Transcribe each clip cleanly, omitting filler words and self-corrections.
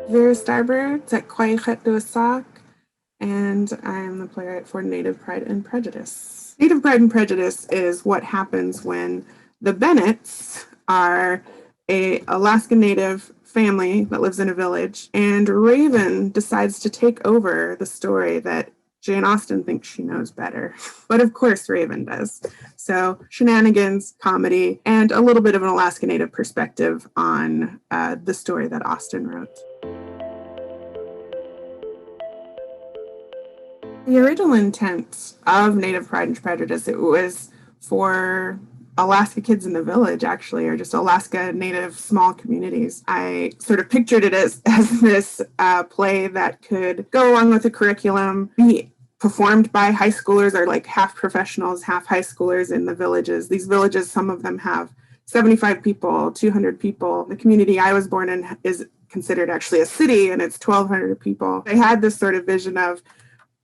Vera Starbard at Sac, and I'm the playwright for Native Pride and Prejudice. Native Pride and Prejudice is what happens when the Bennets are a Alaska Native family that lives in a village, and Raven decides to take over the story that Jane Austen thinks she knows better. But of course, Raven does. So shenanigans, comedy, and a little bit of an Alaska Native perspective on the story that Austen wrote. The original intent of Native Pride and Prejudice, it was for Alaska kids in the village, actually, or just Alaska Native small communities. I sort of pictured it as this play that could go along with the curriculum, be performed by high schoolers or like half professionals, half high schoolers in the villages. These villages, some of them have 75 people, 200 people. The community I was born in is considered actually a city, and it's 1,200 people. I had this sort of vision of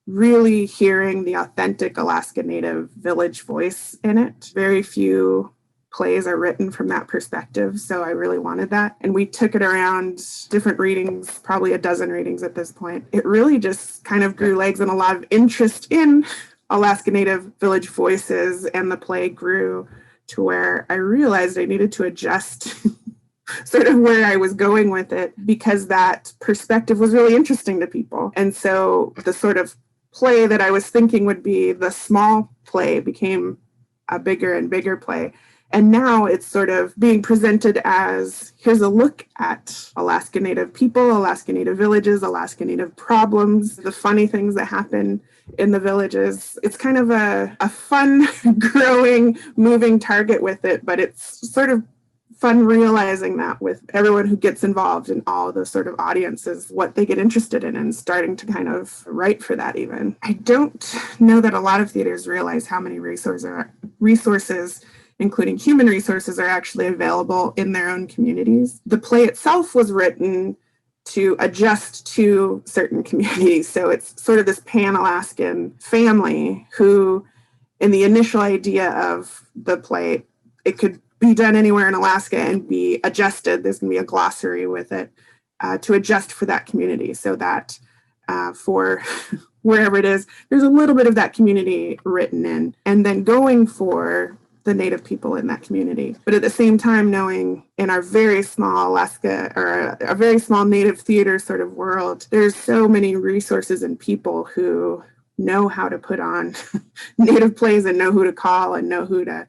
really hearing the authentic Alaska Native village voice in it. Very few plays are written from that perspective, so I really wanted that. And we took it around different readings, probably a dozen readings at this point. It really just kind of grew legs and a lot of interest in Alaska Native village voices, and the play grew to where I realized I needed to adjust sort of where I was going with it, because that perspective was really interesting to people. And so the sort of play that I was thinking would be the small play became a bigger and bigger play. And now it's sort of being presented as, here's a look at Alaska Native people, Alaska Native villages, Alaska Native problems, the funny things that happen in the villages. It's kind of a fun, growing, moving target with it, but it's sort of fun realizing that with everyone who gets involved in all the sort of audiences, what they get interested in, and starting to kind of write for that even. I don't know that a lot of theaters realize how many resources, including human resources, are actually available in their own communities. The play itself was written to adjust to certain communities. So it's sort of this Pan-Alaskan family who, in the initial idea of the play, it could be done anywhere in Alaska and be adjusted. There's going to be a glossary with it to adjust for that community, so that for wherever it is, there's a little bit of that community written in, and then going for the Native people in that community. But at the same time, knowing in our very small Alaska, or a very small Native theater sort of world, there's so many resources and people who know how to put on Native plays and know who to call and know who to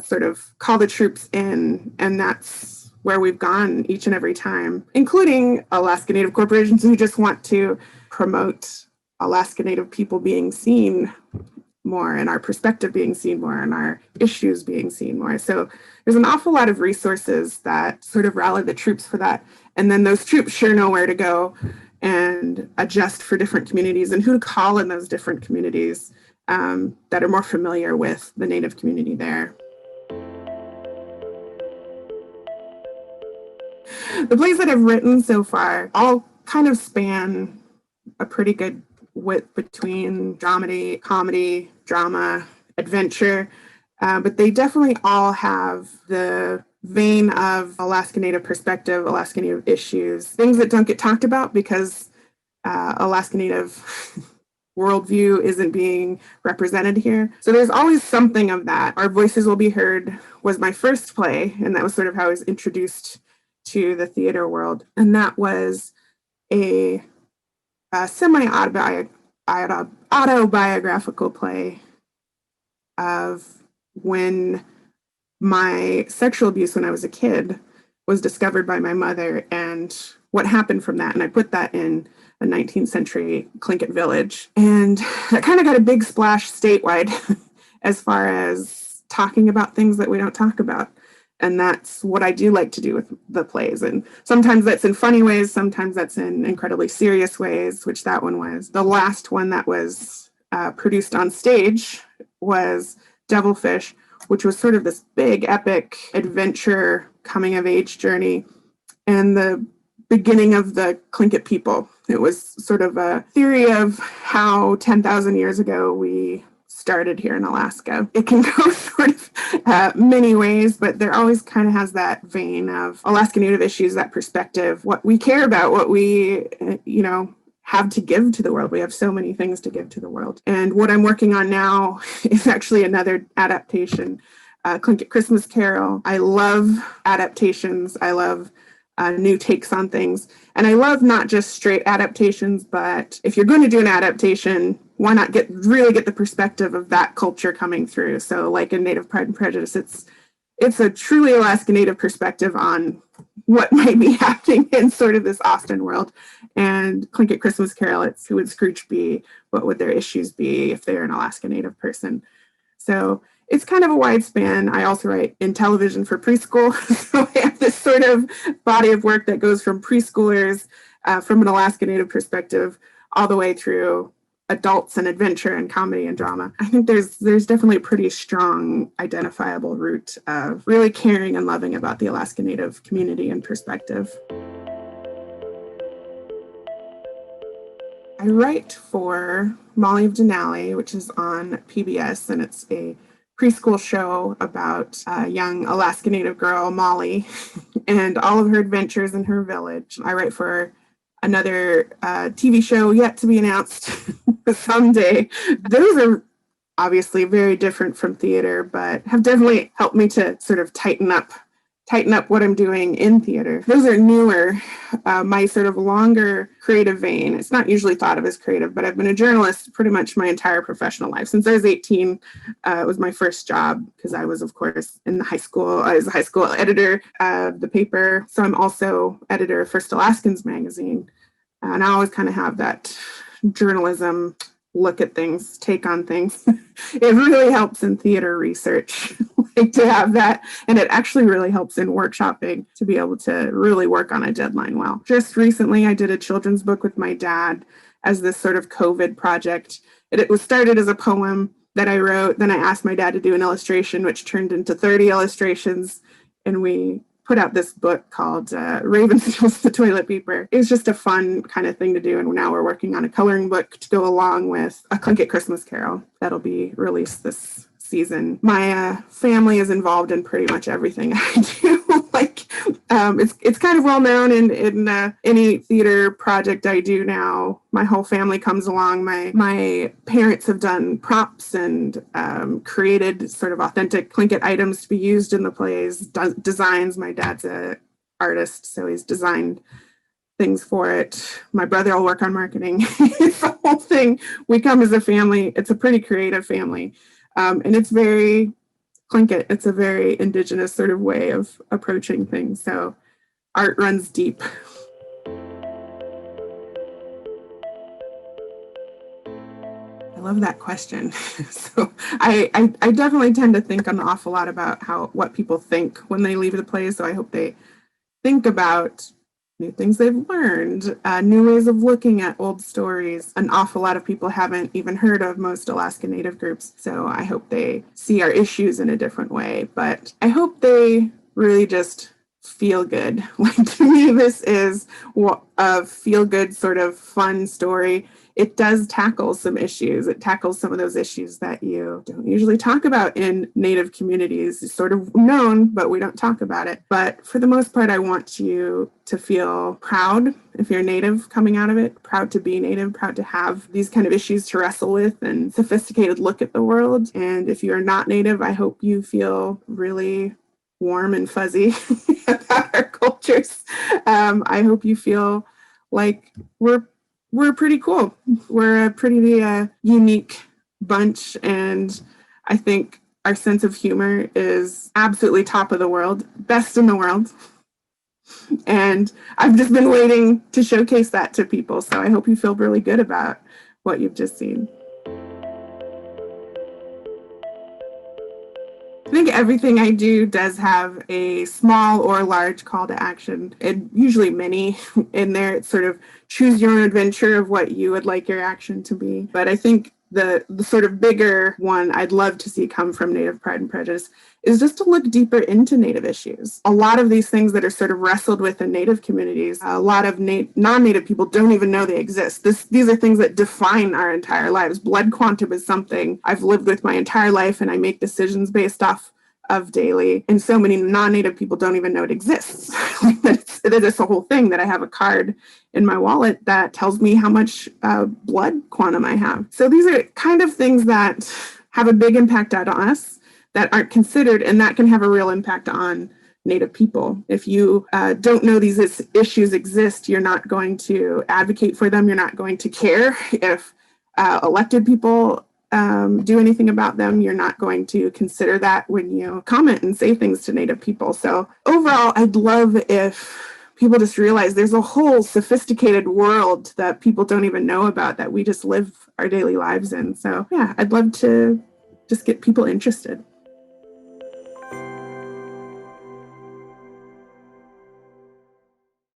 sort of call the troops in. And that's where we've gone each and every time, including Alaska Native corporations who just want to promote Alaska Native people being seen more, and our perspective being seen more, and our issues being seen more. So there's an awful lot of resources that sort of rally the troops for that. And then those troops sure know where to go and adjust for different communities and who to call in those different communities that are more familiar with the Native community there. The plays that I've written so far all kind of span a pretty good width between dramedy, comedy, drama, adventure, but they definitely all have the vein of Alaska Native perspective, Alaska Native issues, things that don't get talked about because Alaska Native worldview isn't being represented here. So there's always something of that. Our Voices Will Be Heard was my first play, and that was sort of how I was introduced to the theater world. And that was a semi-autobiographical play of when my sexual abuse when I was a kid was discovered by my mother and what happened from that. And I put that in a 19th century Tlingit village. And that kind of got a big splash statewide as far as talking about things that we don't talk about. And that's what I do like to do with the plays. And sometimes that's in funny ways, sometimes that's in incredibly serious ways, which that one was. The last one that was produced on stage was Devilfish, which was sort of this big epic adventure coming of age journey and the beginning of the Tlingit people. It was sort of a theory of how 10,000 years ago we started here in Alaska. It can go sort of many ways, but there always kind of has that vein of Alaska Native issues, that perspective, what we care about, what we, have to give to the world. We have so many things to give to the world. And what I'm working on now is actually another adaptation, Tlingit Christmas Carol. I love adaptations. I love new takes on things. And I love not just straight adaptations, but if you're going to do an adaptation, why not really get the perspective of that culture coming through? So like in Native Pride and Prejudice, it's a truly Alaska Native perspective on what might be happening in sort of this Austin world. And Tlingit Christmas Carol, it's who would Scrooge be? What would their issues be if they're an Alaska Native person? So it's kind of a wide span. I also write in television for preschool. So I have this sort of body of work that goes from preschoolers from an Alaska Native perspective all the way through adults and adventure and comedy and drama. I think there's definitely a pretty strong identifiable root of really caring and loving about the Alaska Native community and perspective. I write for Molly of Denali, which is on PBS, and it's a preschool show about a young Alaska Native girl, Molly, and all of her adventures in her village. I write for another TV show yet to be announced someday. Those are obviously very different from theater, but have definitely helped me to sort of tighten up what I'm doing in theater. Those are newer, my sort of longer creative vein. It's not usually thought of as creative, but I've been a journalist pretty much my entire professional life. Since I was 18, it was my first job because I was, of course, in high school. I was a high school editor of the paper. So I'm also editor of First Alaskans magazine. And I always kind of have that journalism look at things, take on things. It really helps in theater research like to have that. And it actually really helps in workshopping to be able to really work on a deadline well. Just recently, I did a children's book with my dad as this sort of COVID project. It was started as a poem that I wrote. Then I asked my dad to do an illustration, which turned into 30 illustrations. And we put out this book called Raven Steals the Toilet Paper. It was just a fun kind of thing to do. And now we're working on a coloring book to go along with a Tlingit Christmas Carol that'll be released this season. My family is involved in pretty much everything I do. It's kind of well known in any theater project I do now. My whole family comes along. My parents have done props and created sort of authentic Tlingit items to be used in the plays, designs. My dad's an artist, so he's designed things for it. My brother will work on marketing. It's the whole thing. We come as a family. It's a pretty creative family. And it's very Tlingit. It's a very indigenous sort of way of approaching things. So art runs deep. I love that question. So I definitely tend to think an awful lot about what people think when they leave the play. So I hope they think about new things they've learned, new ways of looking at old stories. An awful lot of people haven't even heard of most Alaska Native groups. So I hope they see our issues in a different way. But I hope they really just feel good. Like, to me, this is a feel good sort of fun story. It does tackle some issues. It tackles some of those issues that you don't usually talk about in Native communities. It's sort of known, but we don't talk about it. But for the most part, I want you to feel proud if you're Native coming out of it, proud to be Native, proud to have these kind of issues to wrestle with and sophisticated look at the world. And if you're not Native, I hope you feel really warm and fuzzy about our cultures. I hope you feel like we're pretty cool. We're a pretty unique bunch, and I think our sense of humor is absolutely top of the world, best in the world. And I've just been waiting to showcase that to people, so I hope you feel really good about what you've just seen. I think everything I do does have a small or large call to action, and usually many in there. It's sort of choose your own adventure of what you would like your action to be. But I think the sort of bigger one I'd love to see come from Native Pride and Prejudice is just to look deeper into Native issues. A lot of these things that are sort of wrestled with in Native communities, a lot of non-Native people don't even know they exist. These are things that define our entire lives. Blood quantum is something I've lived with my entire life, and I make decisions based off of daily. And so many non-Native people don't even know it exists. It's a whole thing that I have a card in my wallet that tells me how much blood quantum I have. So these are kind of things that have a big impact on us that aren't considered, and that can have a real impact on Native people. If you don't know these issues exist, you're not going to advocate for them. You're not going to care if elected people do anything about them. You're not going to consider that when you comment and say things to Native people. So overall, I'd love if people just realize there's a whole sophisticated world that people don't even know about that we just live our daily lives in. So yeah, I'd love to just get people interested.